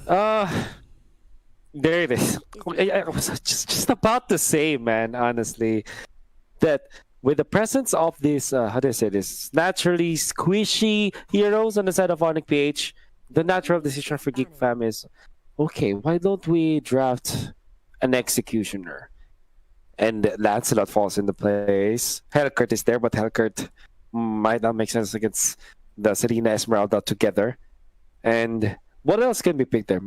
Uh, there it is. I was just about to say, man, honestly, that with the presence of these, how do I say this, naturally squishy heroes on the side of ONIC PH, the natural decision for GeekFam is, okay, why don't we draft an executioner? And Lancelot falls into place. Hellcurt is there, but Hellcurt might not make sense against the Serena Esmeralda together. And what else can be picked there?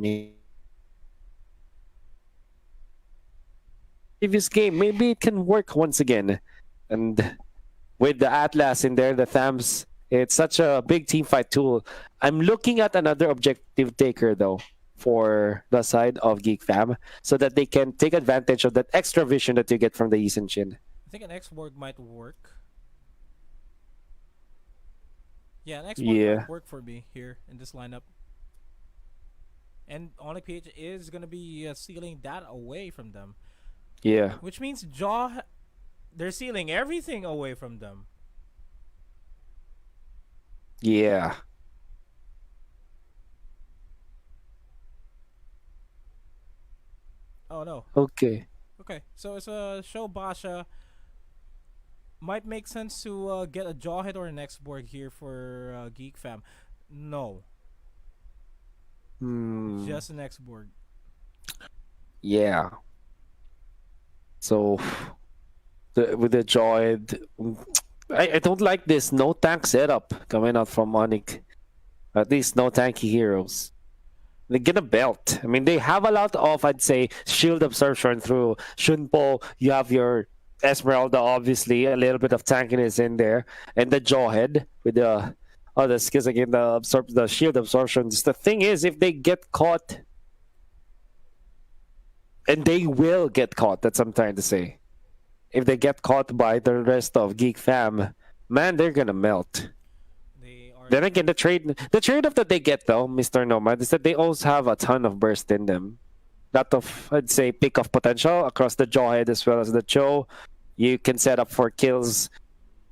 Previous game, maybe it can work once again. And with the Atlas in there, the Thams, it's such a big team fight tool. I'm looking at another objective taker though for the side of GeekFam so that they can take advantage of that extra vision that you get from the Yisun Shin. I think an X-Borg might work. Yeah, an X-Borg Yeah. might work for me here in this lineup. And ONIC PH is going to be stealing that away from them. Yeah. Which means they're stealing everything away from them. Yeah. Oh no. Okay. Okay, so it's a show Basha. Might make sense to get a Jawhead or an X-Borg here for GeekFam. No, Hmm. just an X-Borg. Yeah. So with the Droid, I don't like this no tank setup coming out from ONIC. At least no tanky heroes. They get a belt. I mean, they have a lot of, I'd say, shield absorption through Shunpo. You have your Esmeralda, obviously, a little bit of tankiness in there, and the Jawhead with the other skills again, the shield absorptions. The thing is, if they get caught, and they will get caught. That's what I'm trying to say. If they get caught by the rest of Geek Fam, man, they're gonna melt. They are. Then again, the trade-off that they get though, Mr. Nomad, is that they also have a ton of burst in them. Lot of, I'd say, pick-off potential across the Jawhead as well as the Cho. You can set up for kills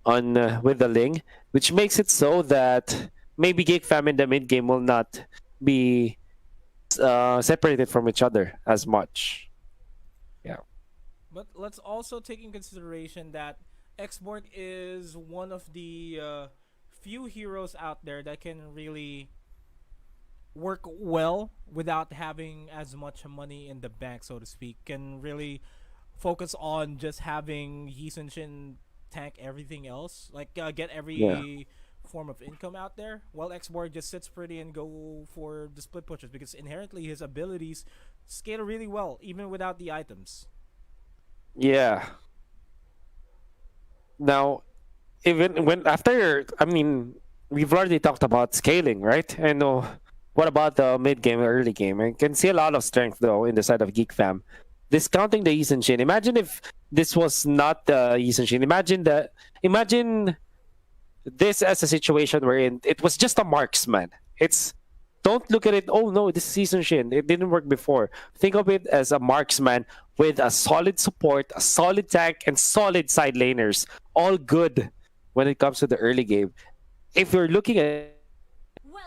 on with the Ling, which makes it so that maybe Geek Fam in the mid game will not be separated from each other as much. Yeah. But let's also take in consideration that Xborg is one of the few heroes out there that can really work well without having as much money in the bank, so to speak. Can really focus on just having Yisun Shin tank everything else, like get Yeah. every form of income out there, while Xborg just sits pretty and go for the split pushes because inherently his abilities scale really well even without the items. Yeah. Now, even when after, I mean, we've already talked about scaling, right? And what about the mid game, early game? I can see a lot of strength though in the side of Geek Fam. Discounting the Yisun Shin. Imagine if this was not the Yisun Shin. Imagine this as a situation wherein it was just a marksman. It's don't look at it. Oh no, this is season Shin. It didn't work before. Think of it as a marksman with a solid support, a solid tank, and solid side laners. All good when it comes to the early game. If you're looking at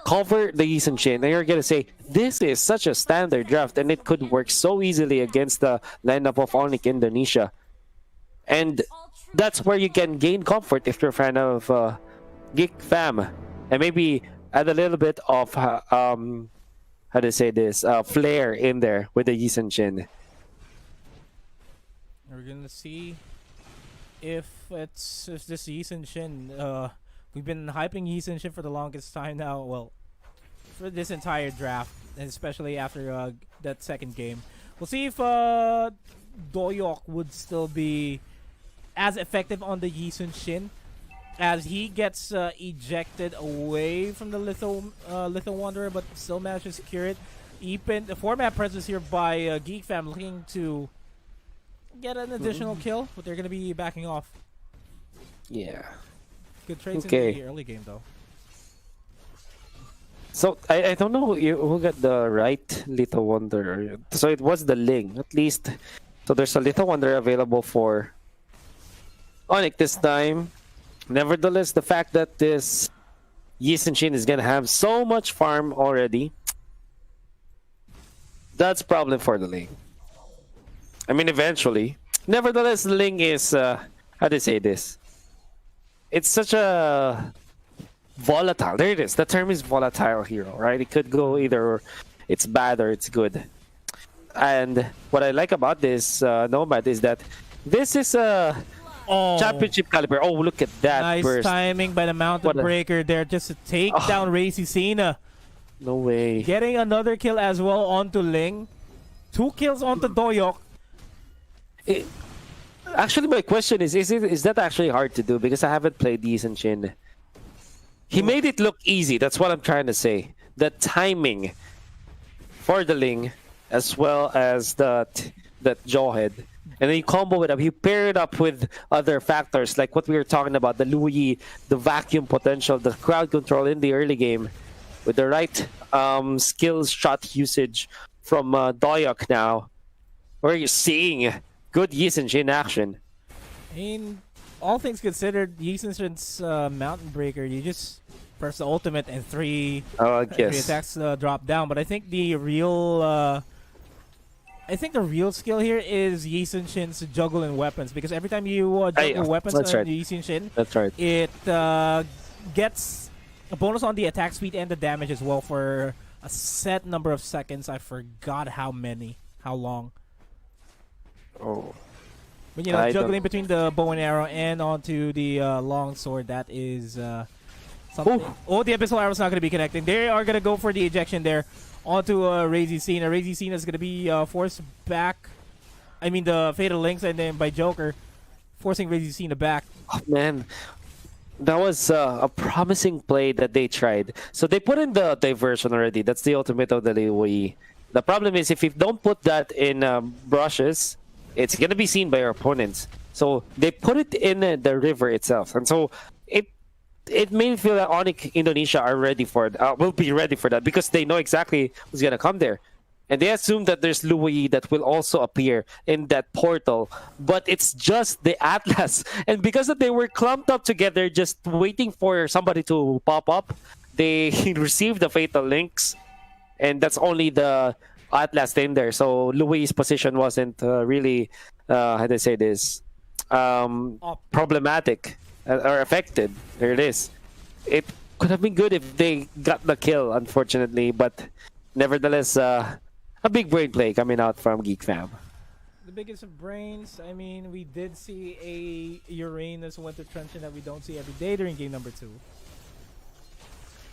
cover the Yisun Shin, and you're gonna say this is such a standard draft, and it could work so easily against the lineup of ONIC Indonesia. And that's where you can gain comfort if you're a fan of Geek Fam, and maybe add a little bit of how to say this flair in there with the Yisun Shin. We're gonna see if this Yisun Shin. We've been hyping Yisun Shin for the longest time now. Well, for this entire draft, and especially after that second game. We'll see if Doyok would still be as effective on the Yisun Shin as he gets ejected away from the Litho Wanderer, but still managed to secure it. Epin, the format presence here by GeekFam looking to get an additional kill, but they're going to be backing off. Yeah. Good trades Okay. in the early game, though. So I don't know who got the right Little Wonder. So it was the Ling, at least. So there's a Little Wonder available for ONIC this time. Nevertheless, the fact that this Yisun Shin is gonna have so much farm already, That's problem for the Ling. I mean, eventually. Nevertheless, the Ling is how do you say this? It's such a volatile. There it is. The term is volatile hero, right? It could go either it's bad or it's good. And what I like about this Nomad is that this is a Oh, championship caliber. Oh, look at that nice burst! timing by the Mountain What a- Breaker there just to take Oh. down Racy Cena. No way. Getting another kill as well onto Ling. 2 kills onto Doyok. It- actually, my question is that actually hard to do? Because I haven't played Decent Shin. He made it look easy. That's what I'm trying to say. The timing for the Ling, as well as that Jawhead, and then you combo it up. You pair it up with other factors like what we were talking about: the Louis, the vacuum potential, the crowd control in the early game, with the right skills, shot usage from Doyok now. Where you're seeing good Yisun in action. I mean, all things considered, Yisen's Mountain Breaker, you just press the ultimate and three Oh, I three guess. attacks drop down. But I think the real skill here is Yisun Shin's juggling weapons, because every time you juggle weapons on that's right. Yisun Shin, That's right. it gets a bonus on the attack speed and the damage as well for a set number of seconds. I forgot how long. Oh, But you know, I don't- juggling between the bow and arrow and onto the long sword, that is something. Ooh. Oh, the abyssal arrow's not going to be connecting. They are going to go for the ejection there onto Razy Cena. Razy Cena is going to be forced back. I mean, the Fatal Links, and then by Joker, forcing Razy Cena back. oh man. That was a promising play that they tried. So they put in the diversion already. That's the ultimate of the Liwei. The problem is if you don't put that in brushes, it's going to be seen by your opponents. So they put it in the river itself. And so it made me feel that ONIC Indonesia are ready for it, will be ready for that, because they know exactly who's going to come there. And they assume that there's Louis that will also appear in that portal. But it's just the Atlas. And because that they were clumped up together, just waiting for somebody to pop up, they received the Fatal Links. And that's only the Atlas in there. So Louis' position wasn't really, how do I say this, problematic or affected. There it is. It could have been good if they got the kill, unfortunately. But nevertheless, a big brain play coming out from GeekFam. The biggest of brains. I mean, we did see a Uranus Winter Truncheon that we don't see every day during game number 2.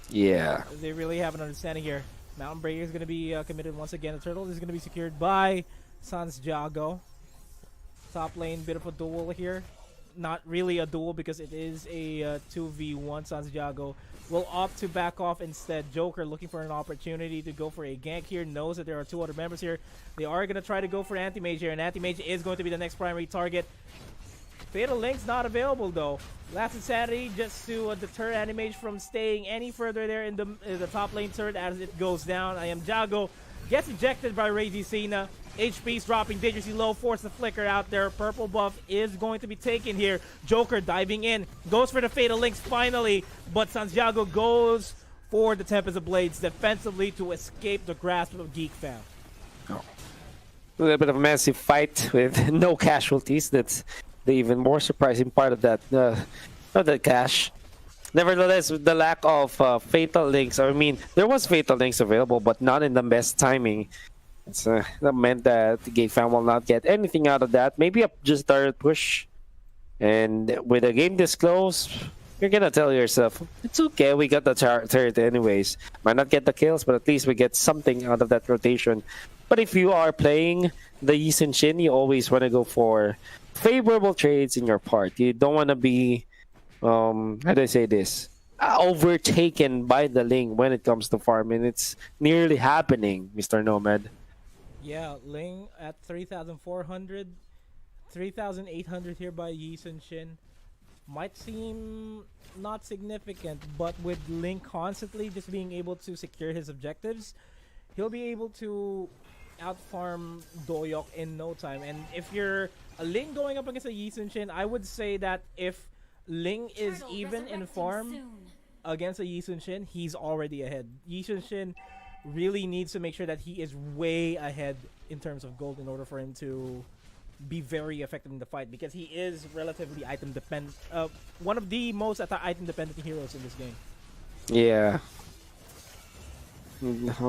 Yeah. They really have an understanding here. Mountain Breaker is going to be committed once again. The turtle is going to be secured by Sans Jago. Top lane, bit of a duel here. Not really a duel because it is a 2v1. Sans Jago will opt to back off instead. Joker looking for an opportunity to go for a gank here. Knows that there are 2 other members here. They are going to try to go for Anti-Mage here, and Anti-Mage is going to be the next primary target. Fatal Link's not available though. Last Insanity just to deter Anti-Mage from staying any further there in the top lane turret as it goes down. I am Jago. Gets ejected by Razy Cena. HP's dropping dangerously low. Force the flicker out there. Purple buff is going to be taken here. Joker diving in. Goes for the Fatal Links finally. But Santiago goes for the Tempest of Blades defensively to escape the grasp of GeekFam. A little bit of a massive fight with no casualties. That's the even more surprising part of that, of the cash. Nevertheless, with the lack of Fatal Links, I mean, there was Fatal Links available, but not in the best timing. That meant that GeekFam will not get anything out of that. Maybe just a third push. And with a game this close, you're gonna tell yourself, it's okay, we got the turret anyways. Might not get the kills, but at least we get something out of that rotation. But if you are playing the Yisun Shin, you always want to go for favorable trades in your part. You don't want to be, how do I say this, overtaken by the Ling when it comes to farming. It's nearly happening, Mr. Nomad. Yeah, Ling at 3,400, 3,800 here by Yisun Shin. Might seem not significant, but with Ling constantly just being able to secure his objectives, he'll be able to outfarm Doyok in no time. And if you're a Ling going up against a Yisun Shin, I would say that if Ling is even in farm against a Yisun Shin, he's already ahead. Yisun Shin really needs to make sure that he is way ahead in terms of gold in order for him to be very effective in the fight, because he is relatively item dependent. One of the most item dependent heroes in this game. Yeah.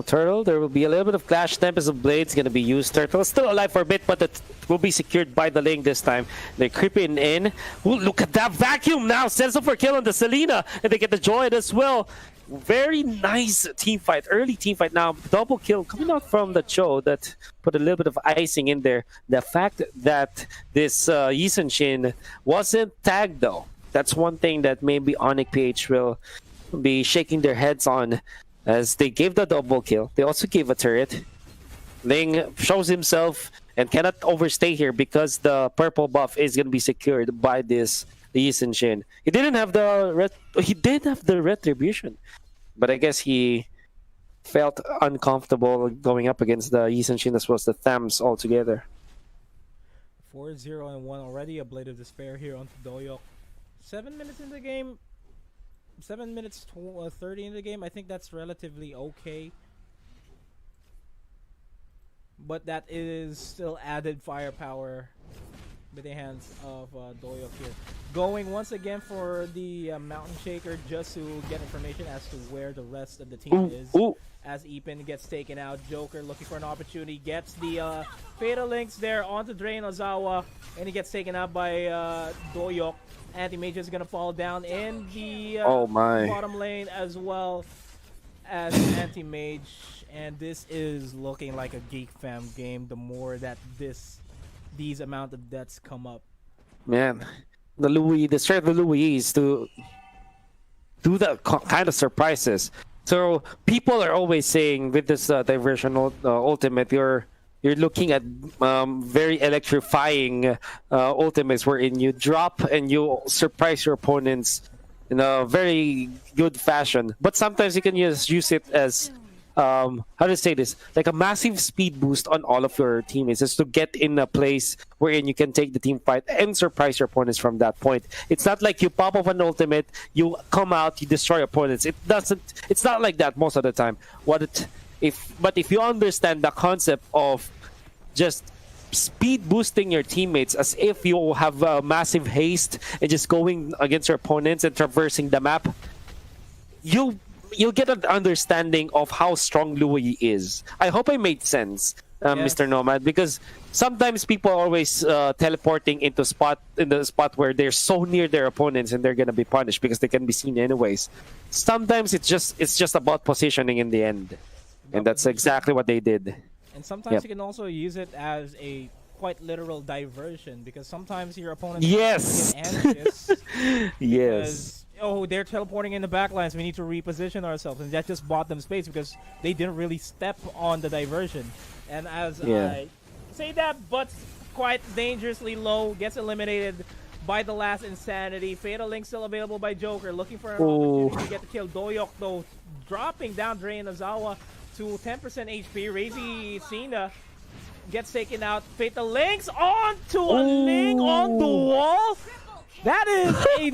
Turtle, there will be a little bit of Clash. Tempest of Blades going to be used. Turtle is still alive for a bit, but it will be secured by the Ling this time. They're creeping in. Ooh, look at that vacuum now. Sends up for kill on the Selena, and they get the Joy as well. Very nice team fight. Early team fight now. Double kill coming out from the Cho that put a little bit of icing in there. The fact that this Yisun Shin wasn't tagged though. That's one thing that maybe ONIC PH will be shaking their heads on, as they gave the double kill. They also gave a turret. Ling shows himself and cannot overstay here because the purple buff is going to be secured by this Yisun Shin. He did have the retribution, but I guess he felt uncomfortable going up against the Yisun Shin as well as the Thams altogether. 4-0 and 1 already. A Blade of Despair here onto Doyok. 7 minutes in the game. 7 minutes 30 in the game. I think that's relatively okay. But that is still added firepower with the hands of Doyok here. Going once again for the Mountain Shaker just to get information as to where the rest of the team is. As Epin gets taken out, Joker looking for an opportunity, gets the Fatal Links there onto Drain Ozawa, and he gets taken out by Doyok. Anti-Mage is going to fall down in the bottom lane as well as Anti-Mage. And this is looking like a GEEKFAM game the more that these amount of deaths come up. Man, the strength of Louis is to do that kind of surprises. So people are always saying with this diversion ultimate, you're looking at very electrifying ultimates wherein you drop and you surprise your opponents in a very good fashion. But sometimes you can just use it as how to say this, like a massive speed boost on all of your teammates, is to get in a place wherein you can take the team fight and surprise your opponents from that point. It's not like you pop off an ultimate, you come out, you destroy opponents. It's not like that most of the time. But if you understand the concept of just speed boosting your teammates as if you have a massive haste and just going against your opponents and traversing the map, you'll get an understanding of how strong Louis is. I hope I made sense, yes, Mr. Nomad, because sometimes people are always teleporting into the spot where they're so near their opponents and they're gonna be punished because they can be seen anyways. Sometimes it's just about positioning in the end, and that's exactly what they did. And sometimes you can also use it as a quite literal diversion, because sometimes your opponent yes get anxious yes. Oh, they're teleporting in the backlines. We need to reposition ourselves, and that just bought them space because they didn't really step on the diversion. And as I say that, but quite dangerously low, gets eliminated by the last Insanity. Fatal Link still available by Joker, looking for an opportunity to get the kill. Doyok though dropping down Drain Ozawa to 10% HP. Razy Cena gets taken out. Fatal Links onto a Link on the wall. That is a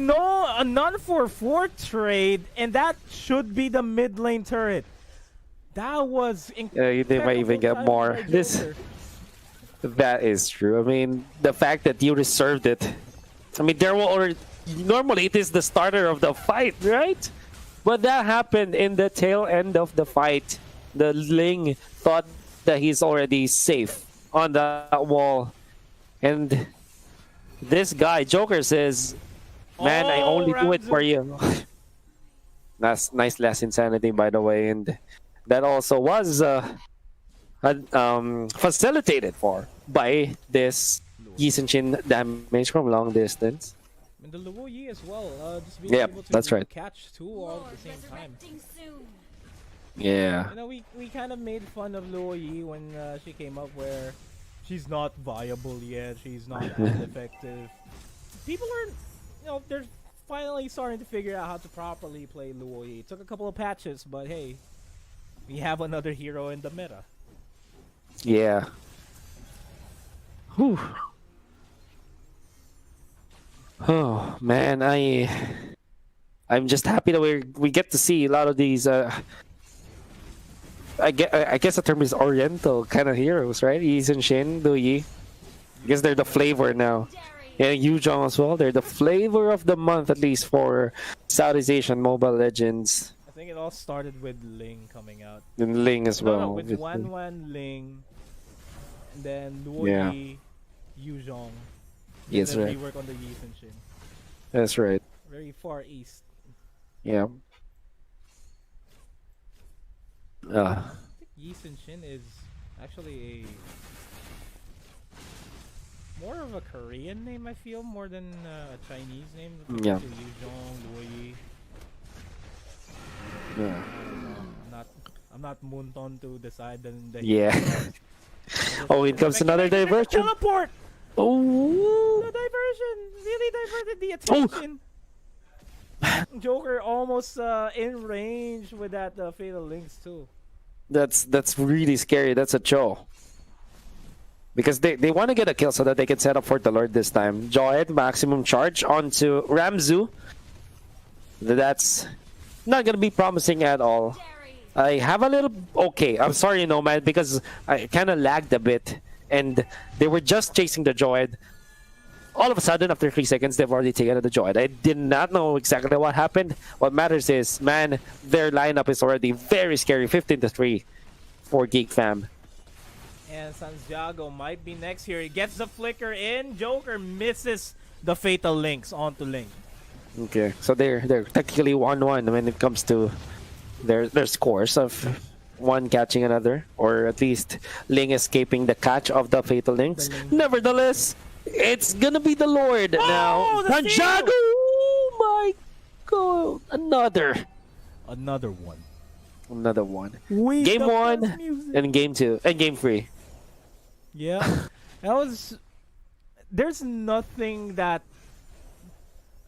none for 4 trade, and that should be the mid lane turret. That was incredible. They might even get more. That is true. I mean, the fact that you reserved it. I mean, there will already normally it is the starter of the fight, right? But that happened in the tail end of the fight. The Ling thought that he's already safe on that wall, and this guy, Joker, says, man, I only do it for you. That's nice last Insanity, by the way. And that also was facilitated for by this Yisun Shin damage from long distance. And the Luo Yi as well. Just being able to that's right. catch 2 all at the same time. Yeah. You know, we kind of made fun of Luo Yi when she came up, where she's not viable yet. She's not as effective. People are, they're finally starting to figure out how to properly play Luo Yi. It took a couple of patches, but hey, we have another hero in the meta. Yeah. Whew. Oh man, I'm just happy that we get to see a lot of these I guess the term is Oriental kind of heroes, right? Yi and Shin, Do Yi. I guess they're the flavor now. And Yuzhong as well. They're the flavor of the month, at least for Southeast Asian Mobile Legends. I think it all started with Ling coming out. And Ling as well. No, with obviously. Wan Ling, and then Luo Yeah. Yi, Yuzhong. Yes, then right. we work on the Yi and Shin. That's right. Very far east. Yeah. I think Yi and Shin is actually more of a Korean name, I feel, more than a Chinese name. Yeah. So Yuzhong, Luo Yi. Yeah. I'm not Moonton to decide the Yeah. Oh, it comes another diversion. Teleport! Oh. The diversion really diverted the attention. Joker almost in range with that fatal links too. That's really scary. That's a Cho. Because they want to get a kill so that they can set up for the Lord this time. Joed, maximum charge onto Ramzu. That's not going to be promising at all. I have a little... Okay, I'm sorry, Nomad, because I kind of lagged a bit. And they were just chasing the Joed. All of a sudden, after 3 seconds, they've already taken the Joed. I did not know exactly what happened. What matters is, man, their lineup is already very scary. 15-3 for GeekFam. And Santiago might be next here. He gets the flicker in. Joker misses the fatal links onto Link. Okay, so they're technically 1-1 when it comes to their scores of one catching another, or at least Ling escaping the catch of the fatal links. Nevertheless, it's gonna be the Lord now. the Santiago! Oh my god! Another one. Game 1 and Game 2 and Game 3. Yeah, that was. There's nothing that.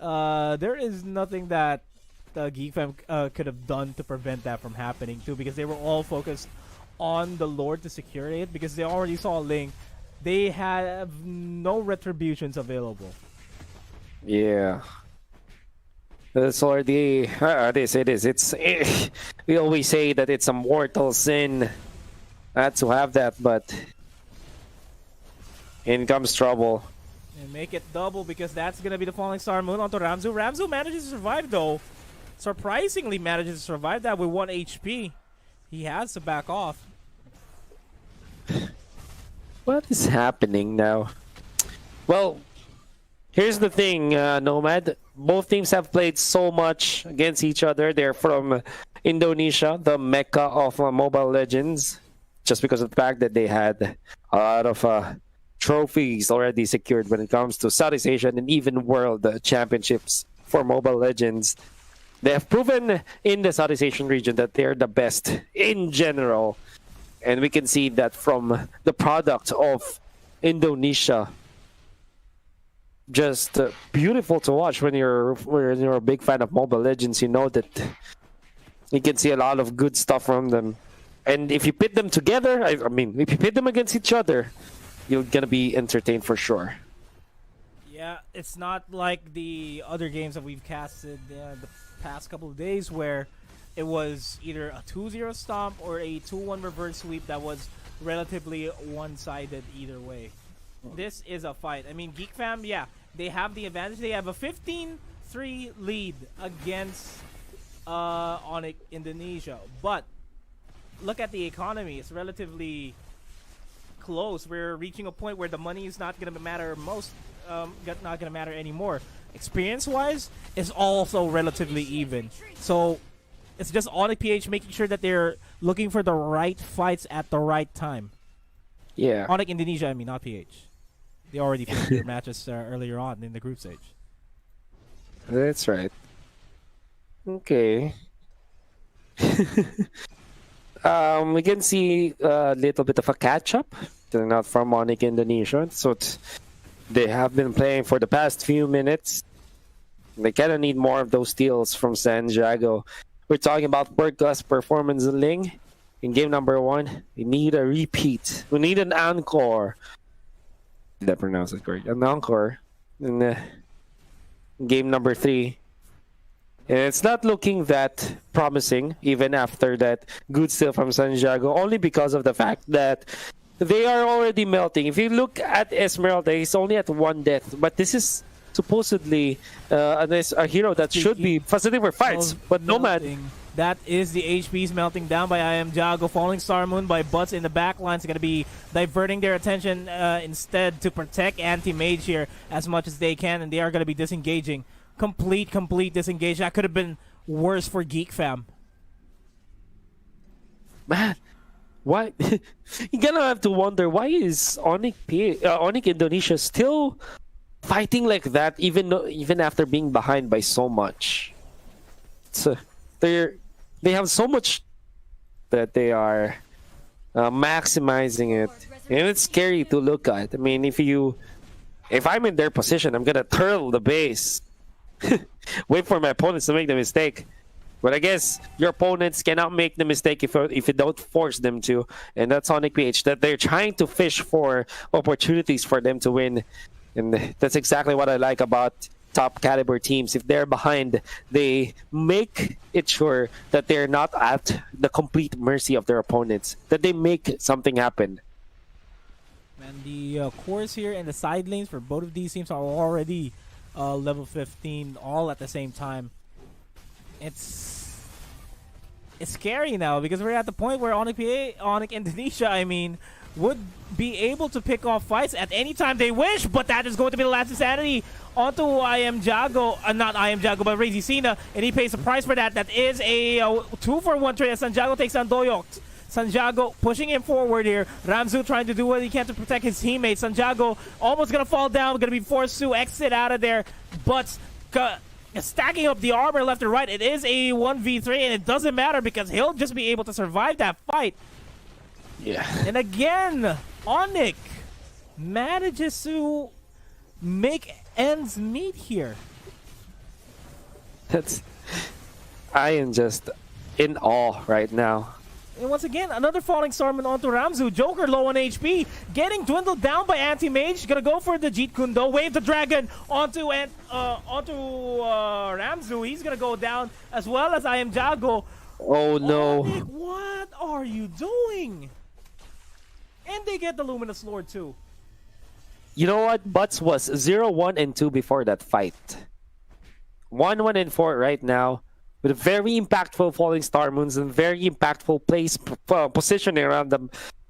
There is nothing that GeekFam could have done to prevent that from happening too, because they were all focused on the Lord to secure it, because they already saw Ling. They have no retributions available. Yeah. That's already it is. We always say that it's a mortal sin not to have that, but in comes trouble. And make it double, because that's gonna be the falling star moon onto Ramzu. Ramzu manages to survive though. Surprisingly manages to survive that with 1 HP. He has to back off. What is happening now? Well, here's the thing, Nomad. Both teams have played so much against each other. They're from Indonesia, the mecca of Mobile Legends, just because of the fact that they had a lot of trophies already secured when it comes to Southeast Asian and even World Championships for Mobile Legends. They have proven in the Southeast Asian region that they're the best in general. And we can see that from the product of Indonesia. Just beautiful to watch when you're a big fan of Mobile Legends. You know that you can see a lot of good stuff from them. And if you pit them together, I mean, if you pit them against each other, you're gonna be entertained for sure. Yeah, it's not like the other games that we've casted the past couple of days, where it was either a 2-0 stomp or a 2-1 reverse sweep that was relatively one-sided either way. This is a fight. I mean, GeekFam, yeah, they have the advantage. They have a 15-3 lead against ONIC Indonesia. But look at the economy. It's relatively close. We're reaching a point where the money is not going to matter not going to matter anymore. Experience-wise, it's also relatively even. So it's just ONIC PH making sure that they're looking for the right fights at the right time. Yeah. ONIC Indonesia, I mean, not PH. They already finished their matches earlier on in the group stage. That's right. Okay. We can see a little bit of a catch-up. They're not from ONIC Indonesia, so they have been playing for the past few minutes. They kind of need more of those steals from Santiago. We're talking about world-class performance in Ling. In game number 1, we need a repeat. We need an encore. Did I pronounce it correct? An encore. In game number 3. And it's not looking that promising, even after that good steal from Santiago, only because of the fact that they are already melting. If you look at Esmeralda, he's only at 1 death, but this is supposedly a hero that should be facilitating for fights, but Nomad. That is the HPs melting down by I Am Jago. Falling Star Moon by Butts in the back line is going to be diverting their attention instead to protect Anti-Mage here as much as they can, and they are going to be disengaging. Complete disengage. That could have been worse for GeekFam. Man, why? You're gonna have to wonder, why is ONIC Indonesia still fighting like that, even after being behind by so much? They have so much that they are maximizing it, and it's scary to look at. I mean, if I'm in their position, I'm gonna turtle the base, wait for my opponents to make the mistake. But I guess your opponents cannot make the mistake if you don't force them to, and that's ONIC PH, that they're trying to fish for opportunities for them to win, and that's exactly what I like about top caliber teams. If they're behind, they make it sure that they're not at the complete mercy of their opponents, that they make something happen. And the cores here and the side lanes for both of these teams are already level 15 all at the same time. It's scary now because we're at the point where ONIC Indonesia, would be able to pick off fights at any time they wish, but that is going to be the last insanity onto I Am Jago, not I Am Jago, but Razy Cena, and he pays the price for that. That is a 2-for-1 trade as Santiago takes on Doyok. Santiago pushing him forward here. Ramzu trying to do what he can to protect his teammates. Santiago almost gonna fall down, gonna be forced to exit out of there, but stacking up the armor left and right. It is a 1v3, and it doesn't matter because he'll just be able to survive that fight. Yeah. And again, ONIC manages to make ends meet here. I am just in awe right now. And once again, another falling storm onto Ramzu. Joker low on HP, getting dwindled down by Anti-Mage. Gonna go for the Jeet Kundo. Wave the dragon onto Ramzu. He's gonna go down as well as I Am Jago. Oh no. ONIC, what are you doing? And they get the Luminous Lord too. You know what? Butts was 0-1 and 2 before that fight. 1-1 and 4 right now, with very impactful falling star moons and very impactful positioning around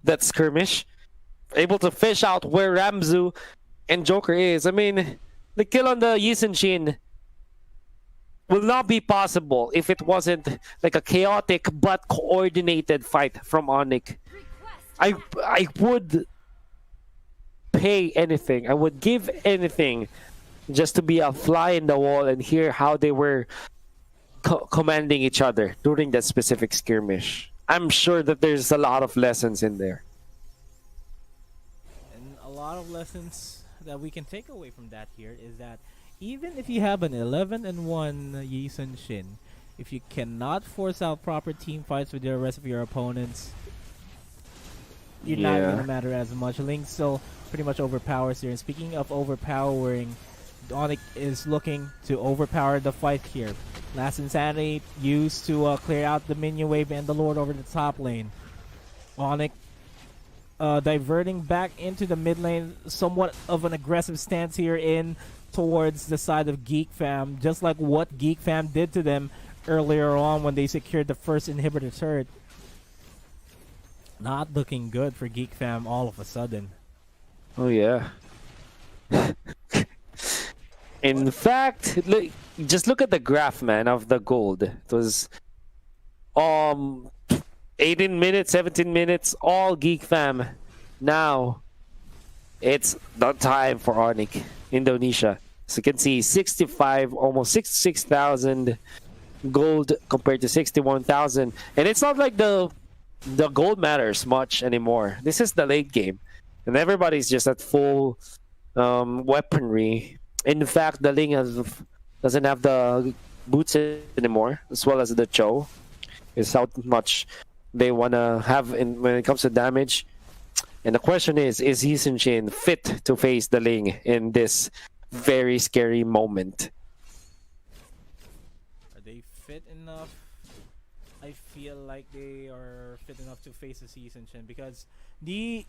that skirmish. Able to fish out where Ramzu and Joker is. I mean, the kill on the Yisun Shin will not be possible if it wasn't like a chaotic but coordinated fight from ONIC. I would pay anything. I would give anything just to be a fly in the wall and hear how they were commanding each other during that specific skirmish. I'm sure that there's a lot of lessons in there. And a lot of lessons that we can take away from that here is that even if you have an 11-1 Yisun Shin, if you cannot force out proper team fights with the rest of your opponents, you're not going to matter as much. Link still pretty much overpowers here. And speaking of overpowering, ONIC is looking to overpower the fight here. Last Insanity used to clear out the minion wave and the Lord over the top lane. ONIC diverting back into the mid lane, somewhat of an aggressive stance here in towards the side of GeekFam, just like what GeekFam did to them earlier on when they secured the first inhibitor turret. Not looking good for GeekFam all of a sudden. Oh yeah. In fact, just look at the graph, man, of the gold. It was 18 minutes, 17 minutes, all GeekFam. Now, it's the time for ONIC Indonesia. So you can see 65, almost 66,000 gold compared to 61,000. And it's not like the gold matters much anymore. This is the late game. And everybody's just at full weaponry. In fact, the Ling doesn't have the boots anymore, as well as the Cho. Is how much they want to have when it comes to damage. And the question is Yisun Shin fit to face the Ling in this very scary moment? Are they fit enough. I feel like they are fit enough to face the season Shin because the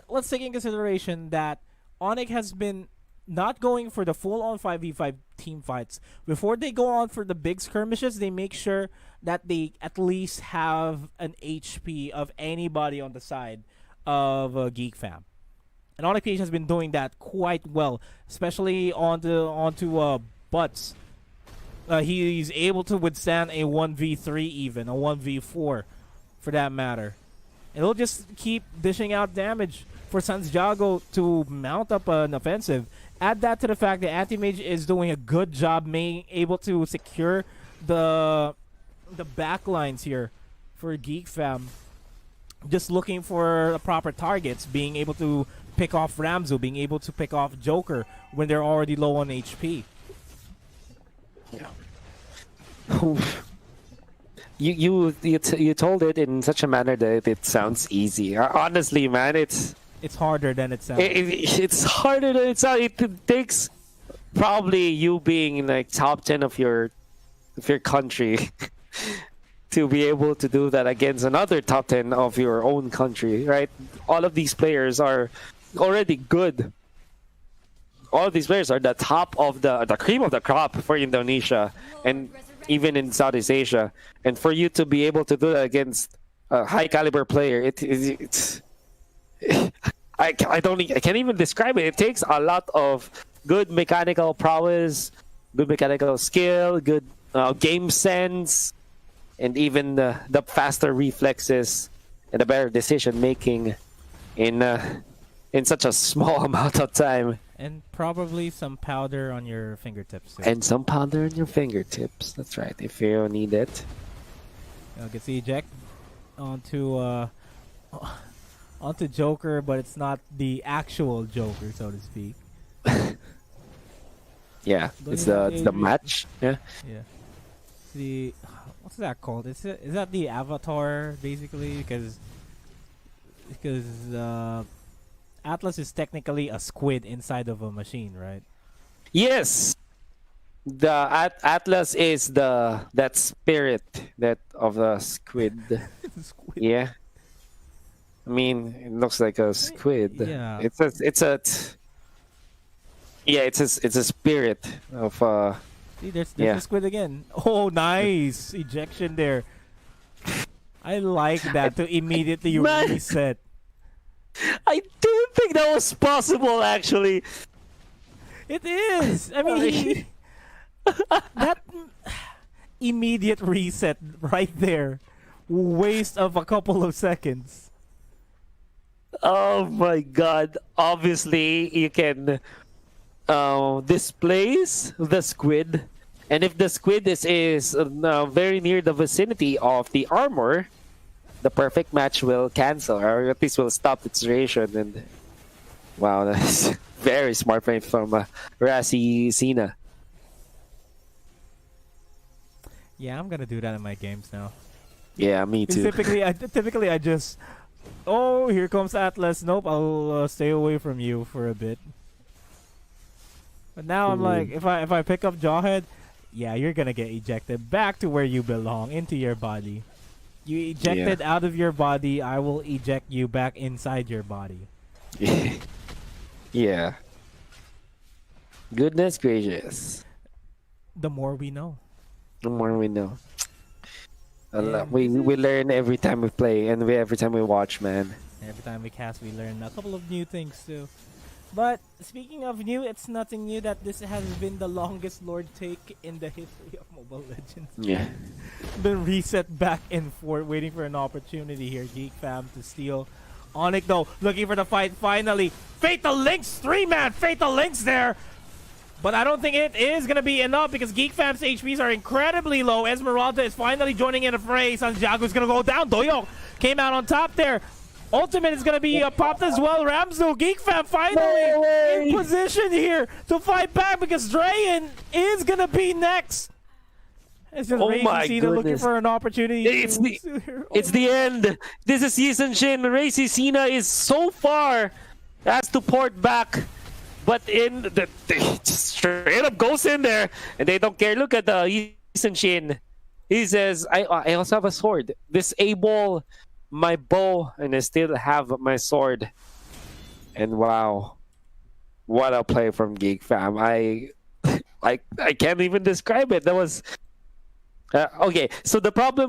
let's take in consideration that ONIC has been not going for the full-on 5v5 team fights. Before they go on for the big skirmishes, they make sure that they at least have an HP of anybody on the side of GeekFam. And ONIC PH has been doing that quite well, especially onto Butts. He's able to withstand a 1v3 even, a 1v4 for that matter. And he'll just keep dishing out damage for Santiago to mount up an offensive. Add that to the fact that Anti-Mage is doing a good job being able to secure the backlines here for GeekFam. Just looking for the proper targets, being able to pick off Ramzu, being able to pick off Joker when they're already low on HP. Yeah. You told it in such a manner that it sounds easy. Honestly, man, it's harder than it sounds. It's harder than it sounds. It takes probably you being like top 10 of your country to be able to do that against another top 10 of your own country, right? All of these players are already good. All of these players are the top of the cream of the crop for Indonesia and even in Southeast Asia. And for you to be able to do that against a high caliber player, it's I can't even describe it. It takes a lot of good mechanical prowess, good mechanical skill, good game sense, and even the faster reflexes and the better decision making in such a small amount of time. And probably some powder on your fingertips too. And some powder on your fingertips. That's right, if you need it. Gets the eject onto Joker, but it's not the actual Joker, so to speak. Yeah, it's the match. Yeah. Yeah. What's that called? Is that the avatar basically? Because Atlas is technically a squid inside of a machine, right? Yes. The Atlas is that spirit of the squid. Squid. Yeah. I mean, it looks like a squid. Yeah. It's a spirit of See, there's the squid again. Oh, nice ejection there. I like that to immediately reset. I didn't think that was possible, actually. It is. I mean, that immediate reset right there, waste of a couple of seconds. Oh my god. Obviously, you can displace the squid. And if the squid is very near the vicinity of the armor, the perfect match will cancel, or at least will stop its duration. And wow, that's very smart play from Rassi Cena. Yeah, I'm gonna do that in my games now. Yeah, me too. Typically, I just, oh, here comes Atlas. Nope, I'll stay away from you for a bit. But now I'm like, if I pick up Jawhead, yeah, you're gonna get ejected back to where you belong, into your body. You ejected out of your body, I will eject you back inside your body. Yeah. Goodness gracious. The more we know. The more we know. Yeah, we learn every time we play and every time we watch, man. Every time we cast, we learn a couple of new things too. But speaking of new, it's nothing new that this has been the longest Lord take in the history of Mobile Legends. Yeah. Been reset back and forth, waiting for an opportunity here. GeekFam to steal. ONIC though, looking for the fight finally. Fatal Links, 3-man Fatal Links there. But I don't think it is going to be enough because GeekFam's HPs are incredibly low. Esmeralda is finally joining in the fray. Santiago is going to go down. Doyok came out on top there. Ultimate is going to be popped as well. Ramzu, GeekFam finally in position here to fight back because Drayan is going to be next. It's just Racy looking for an opportunity. It's the end. This is season Shin. Racy Cena is so far as to port back. but in they just straight up goes in there and they don't care. Look at the Eason Shin. He says, I also have a sword. Disable my bow and I still have my sword. And wow, what a play from GeekFam. I can't even describe it. That was okay. So the problem